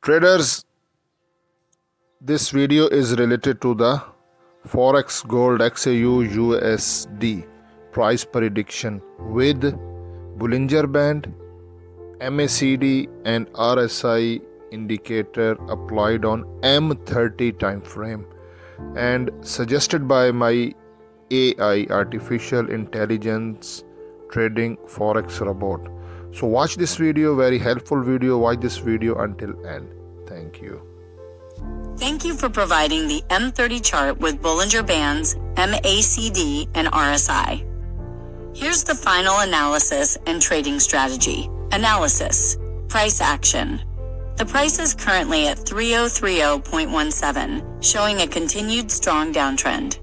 Traders, this video is related to the Forex Gold Xauusd price prediction with Bollinger Band, MACD and RSI indicator applied on M30 time frame and suggested by my AI artificial intelligence trading forex robot. So watch this video, very helpful video. Watch this video until end. Thank you. Thank you for providing the M30 chart with Bollinger Bands, MACD, and RSI. Here's the final analysis and trading strategy. Analysis. Price action. The price is currently at 3030.17, showing a continued strong downtrend.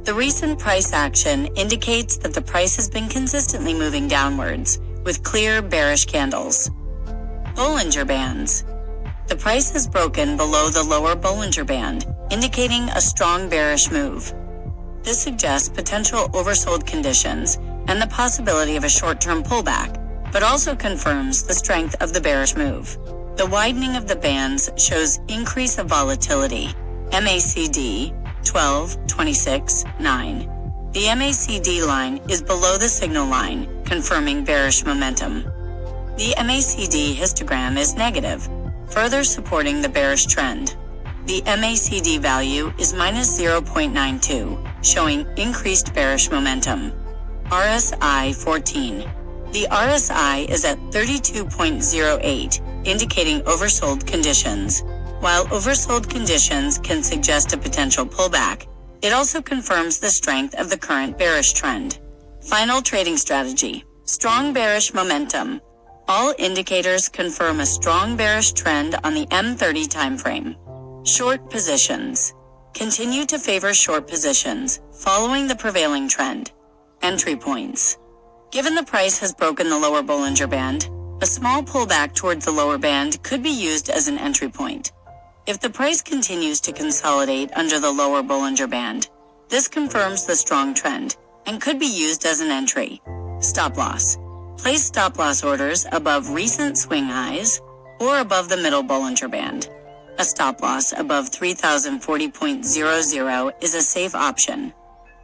The recent price action indicates that the price has been consistently moving downwards, with clear bearish candles. Bollinger Bands. The price has broken below the lower Bollinger Band, indicating a strong bearish move. This suggests potential oversold conditions and the possibility of a short-term pullback, but also confirms the strength of the bearish move. The widening of the bands shows increase of volatility. MACD 12, 26, 9. The MACD line is below the signal line, confirming bearish momentum. The MACD histogram is negative, further supporting the bearish trend. The MACD value is minus 0.92, showing increased bearish momentum. RSI 14. The RSI is at 32.08, indicating oversold conditions. While oversold conditions can suggest a potential pullback, it also confirms the strength of the current bearish trend. Final trading strategy. Strong bearish momentum. All indicators confirm a strong bearish trend on the M30 timeframe. Short positions. Continue to favor short positions, following the prevailing trend. Entry points. Given the price has broken the lower Bollinger Band, a small pullback towards the lower band could be used as an entry point. If the price continues to consolidate under the lower Bollinger Band, this confirms the strong trend and could be used as an entry. Stop loss. Place stop loss orders above recent swing highs or above the middle Bollinger Band. A stop loss above 3040.00 is a safe option.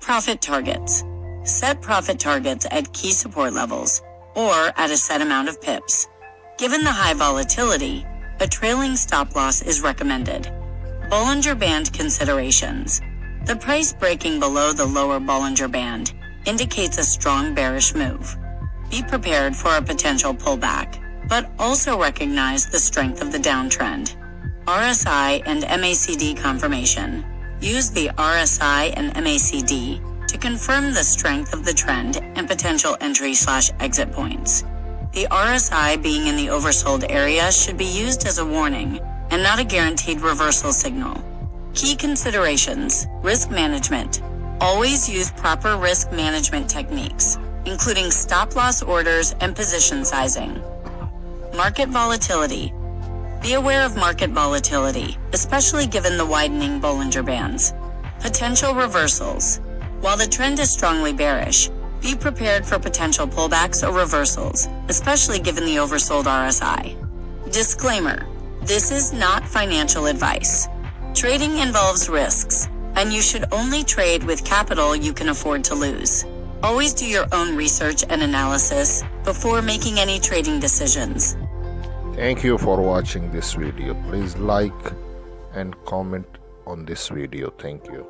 Profit targets. Set profit targets at key support levels or at a set amount of pips. Given the high volatility, a trailing stop loss is recommended. Bollinger Band considerations. The price breaking below the lower Bollinger Band indicates a strong bearish move. Be prepared for a potential pullback, but also recognize the strength of the downtrend. RSI and MACD confirmation. Use the RSI and MACD to confirm the strength of the trend and potential entry/exit points. The RSI being in the oversold area should be used as a warning and not a guaranteed reversal signal. Key considerations. Risk management. Always use proper risk management techniques, including stop loss orders and position sizing. Market volatility. Be aware of market volatility, especially given the widening Bollinger Bands. Potential reversals. While the trend is strongly bearish, be prepared for potential pullbacks or reversals, especially given the oversold RSI. Disclaimer: this is not financial advice. Trading involves risks, and you should only trade with capital you can afford to lose. Always do your own research and analysis before making any trading decisions. Thank you for watching this video. Please like and comment on this video. Thank you.